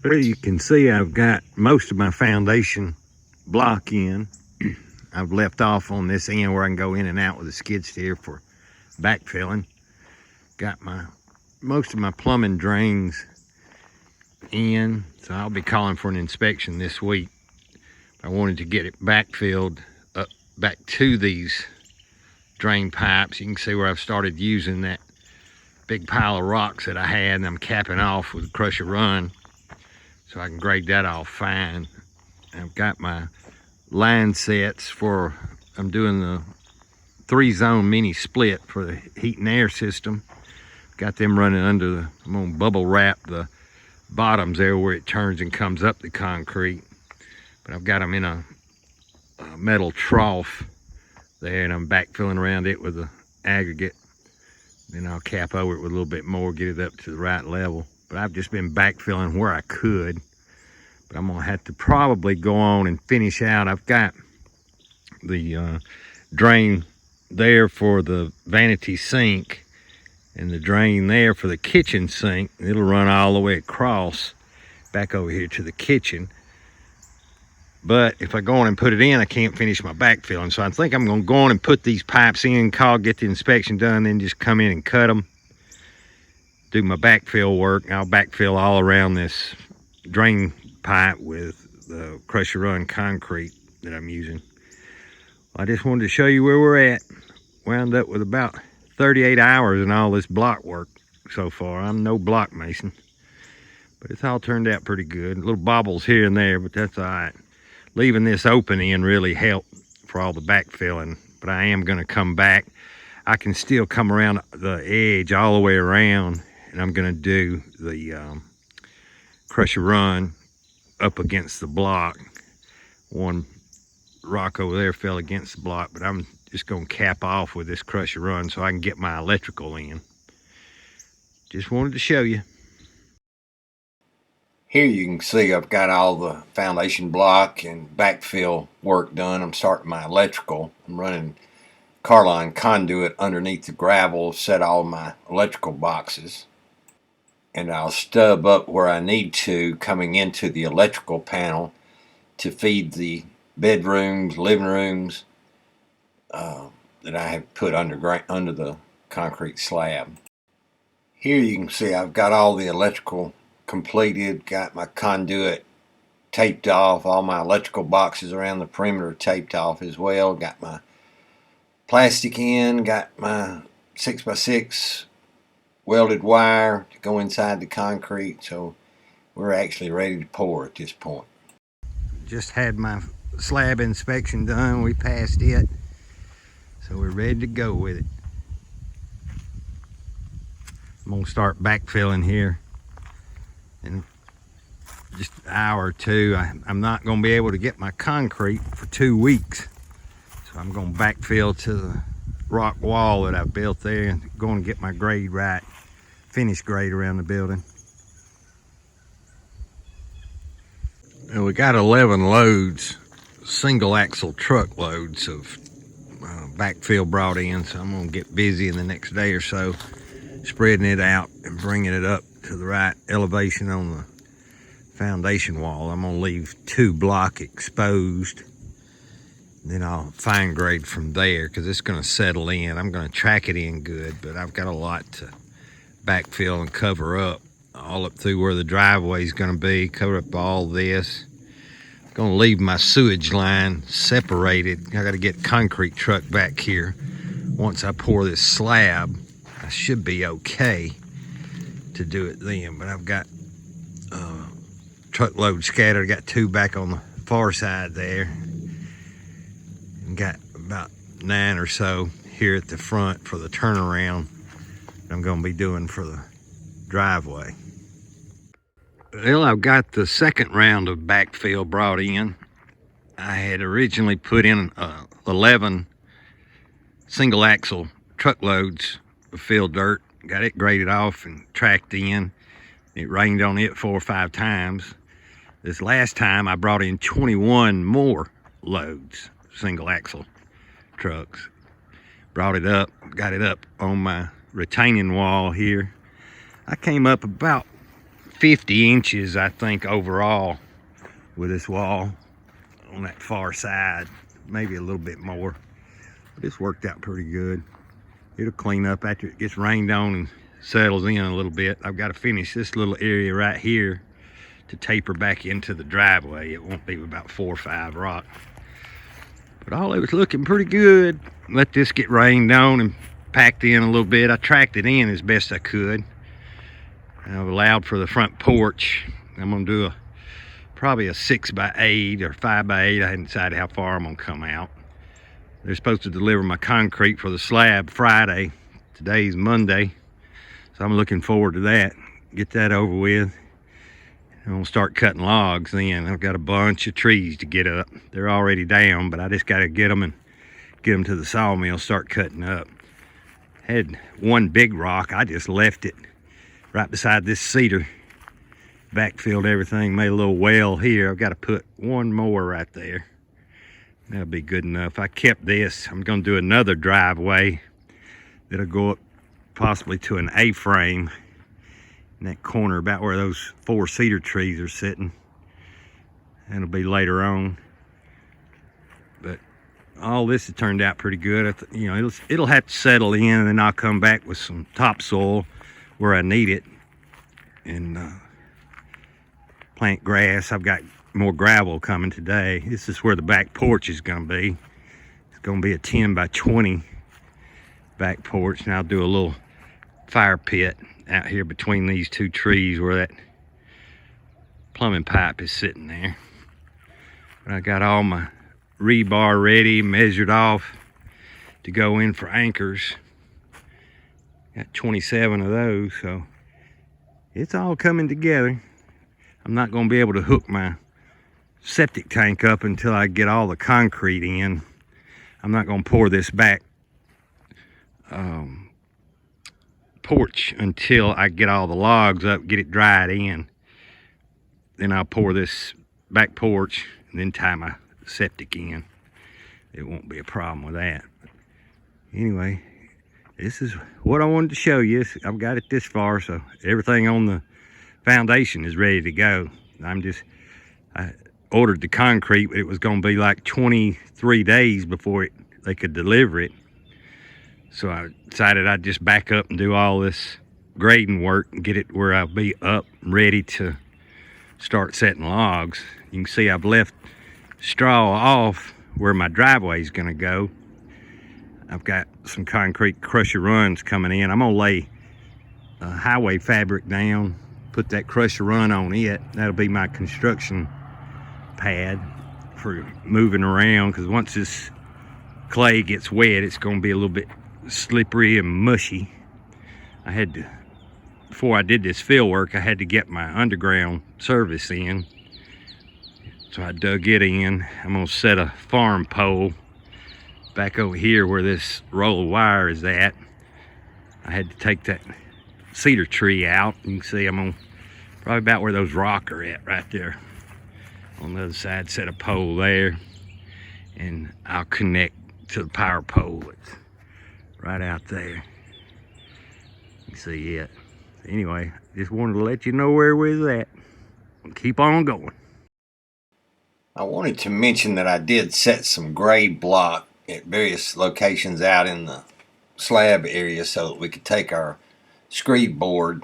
Well, you can see I've got most of my foundation block in. I've left off on this end where I can go in and out with a skid steer for backfilling. Got most of my plumbing drains in, so I'll be calling for an inspection this week. I wanted to get it backfilled up back to these drain pipes. You can see where I've started using that big pile of rocks that I had, and I'm capping off with crusher run so I can grade that off fine. I've got my line sets for, I'm doing the 3-zone mini split for the heat and air system. Got them running under the, I'm gonna bubble wrap the bottoms there where it turns and comes up the concrete. But I've got them in a metal trough there, and I'm backfilling around it with the aggregate. Then I'll cap over it with a little bit more, get it up to the right level. But I've just been backfilling where I could. But I'm gonna have to probably go on and finish out. I've got the drain there for the vanity sink and the drain there for the kitchen sink. It'll run all the way across back over here to the kitchen. But if I go on and put it in, I can't finish my backfilling. So I think I'm gonna go on and put these pipes in, get the inspection done, then just come in and cut them, do my backfill work. I'll backfill all around this drain pipe with the crusher run concrete that I'm using. I just wanted to show you where we're at. Wound up with about 38 hours in all this block work so far. I'm no block mason, but it's all turned out pretty good. Little bobbles here and there, but that's all right. Leaving this open end really helped for all the backfilling, but I am gonna come back. I can still come around the edge all the way around, and I'm gonna do the crusher run up against the block. One rock over there fell against the block, but I'm just gonna cap off with this crusher run so I can get my electrical in. Just wanted to show you. Here you can see I've got all the foundation block and backfill work done. I'm starting my electrical. I'm running Carline conduit underneath the gravel, set all my electrical boxes. And I'll stub up where I need to coming into the electrical panel to feed the bedrooms, living rooms that I have put under the concrete slab. Here you can see I've got all the electrical completed, got my conduit taped off, all my electrical boxes around the perimeter taped off as well, got my plastic in, got my 6x6 welded wire to go inside the concrete, so we're actually ready to pour at this point. Just had my slab inspection done, we passed it, so we're ready to go with it. I'm gonna start backfilling here in just an hour or two. I'm not gonna be able to get my concrete for 2 weeks, so I'm gonna backfill to the rock wall that I built there and going to get my grade right, finish grade around the building. And we got 11 loads, single axle truck loads of backfill brought in, so I'm gonna get busy in the next day or so spreading it out and bringing it up to the right elevation on the foundation wall. I'm gonna leave 2 block exposed, then I'll fine grade from there because it's gonna settle in. I'm gonna track it in good, but I've got a lot to backfill and cover up all up through where the driveway is gonna be, cover up all this. I'm gonna leave my sewage line separated. I gotta get concrete truck back here. Once I pour this slab, I should be okay to do it then, but I've got truckload scattered. I got 2 back on the far side there, and got about 9 or so here at the front for the turnaround I'm going to be doing for the driveway. Well, I've got the second round of backfill brought in. I had originally put in 11 single axle truckloads of fill dirt, got it graded off and tracked in. It rained on it 4 or 5 times. This last time I brought in 21 more loads, single axle trucks. Brought it up, got it up on my retaining wall here. I came up about 50 inches, I think, overall with this wall on that far side, maybe a little bit more, but it's worked out pretty good. It'll clean up after it gets rained on and settles in a little bit. I've got to finish this little area right here to taper back into the driveway. It won't be about 4 or 5 rock, but all it was looking pretty good. Let this get rained on and packed in a little bit. I tracked it in as best I could. I've allowed for the front porch. I'm gonna do probably a 6x8 or 5x8. I hadn't decided how far I'm gonna come out. They're supposed to deliver my concrete for the slab Friday. Today's Monday, so I'm looking forward to that. Get that over with. I'm gonna start cutting logs then. I've got a bunch of trees to get up. They're already down, but I just gotta get them and get them to the sawmill, start cutting up. Had one big rock, I just left it right beside this cedar. Backfilled everything, made a little well here. I've got to put one more right there. That'll be good enough. I kept this. I'm gonna do another driveway that'll go up possibly to an A-frame in that corner about where those 4 cedar trees are sitting. That'll be later on. But all this has turned out pretty good. You know, it'll have to settle in, and then I'll come back with some topsoil where I need it and plant grass. I've got more gravel coming today. This is where the back porch is going to be. It's going to be a 10 by 20 back porch, and I'll do a little fire pit out here between these 2 trees where that plumbing pipe is sitting there. But I got all my rebar ready, measured off to go in for anchors. Got 27 of those, so it's all coming together. I'm not going to be able to hook my septic tank up until I get all the concrete in. I'm not going to pour this back porch until I get all the logs up, get it dried in. Then I'll pour this back porch and then tie my septic in. It won't be a problem with that. But anyway, this is what I wanted to show you. I've got it this far, so everything on the foundation is ready to go. I ordered the concrete, but it was going to be like 23 days before they could deliver it. So I decided I'd just back up and do all this grading work and get it where I'll be up ready to start setting logs. You can see I've left straw off where my driveway is going to go. I've got some concrete crusher runs coming in. I'm going to lay highway fabric down, put that crusher run on it. That'll be my construction pad for moving around, because once this clay gets wet, it's going to be a little bit slippery and mushy. Before I did this field work, I had to get my underground service in. So I dug it in. I'm gonna set a farm pole back over here where this roll of wire is at. I had to take that cedar tree out. You can see I'm on probably about where those rocks are at right there. On the other side, set a pole there, and I'll connect to the power pole. It's right out there. You see it. Anyway, just wanted to let you know where we're at. We'll keep on going. I wanted to mention that I did set some grade block at various locations out in the slab area so that we could take our screed board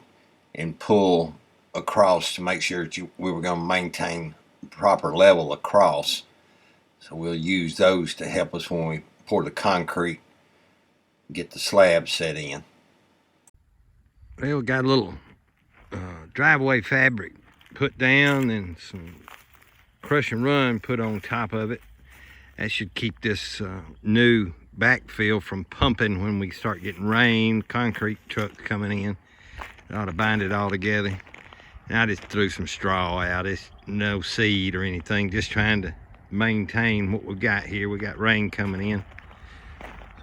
and pull across to make sure that we were going to maintain proper level across. So we'll use those to help us when we pour the concrete, get the slab set in. Well, we got a little driveway fabric put down and some crush and run put on top of it. That should keep this new backfill from pumping when we start getting rain, concrete trucks coming in. It ought to bind it all together. And I just threw some straw out. It's no seed or anything, just trying to maintain what we got here. We got rain coming in.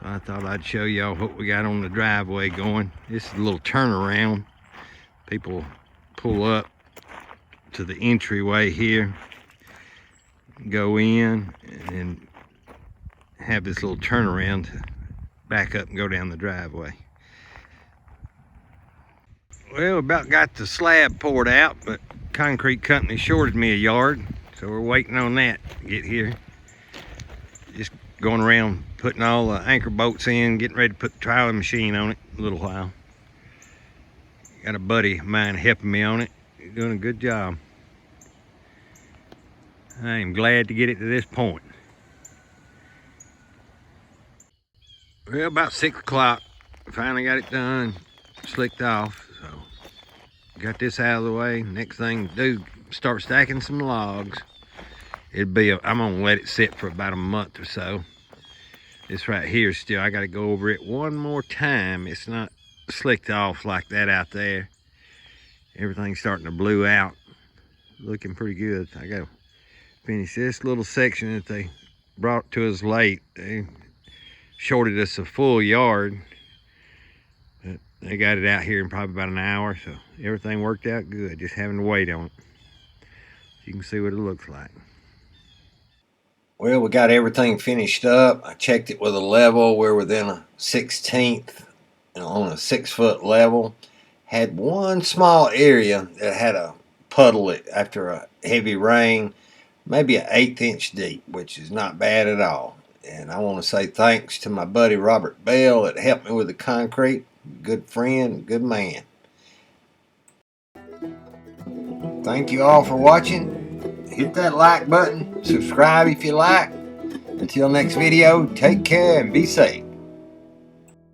So I thought I'd show y'all what we got on the driveway going. This is a little turnaround. People pull up to the entryway here, go in, and have this little turnaround to back up and go down the driveway. Well, about got the slab poured out, but concrete company shorted me a yard, so we're waiting on that to get here. Just going around putting all the anchor bolts in, getting ready to put the trialing machine on it in a little while. Got a buddy of mine helping me on it. He's doing a good job. I am glad to get it to this point. Well, about 6 o'clock, finally got it done, slicked off. So got this out of the way. Next thing to do, start stacking some logs. I'm gonna let it sit for about a month or so. This right here still, I gotta go over it one more time. It's not slicked off like that out there. Everything's starting to blue out. Looking pretty good. I gotta finish this little section that they brought to us late. They shorted us a full yard. But they got it out here in probably about an hour, so everything worked out good. Just having to wait on it. You can see what it looks like. Well, we got everything finished up. I checked it with a level. We're within a 1/16 on a 6-foot level. Had one small area that had a puddle after a heavy rain, maybe an 1/8 inch deep, which is not bad at all. And I want to say thanks to my buddy Robert Bell that helped me with the concrete. Good friend, good man. Thank you all for watching. Hit that like button, subscribe if you like. Until next video, take care and be safe.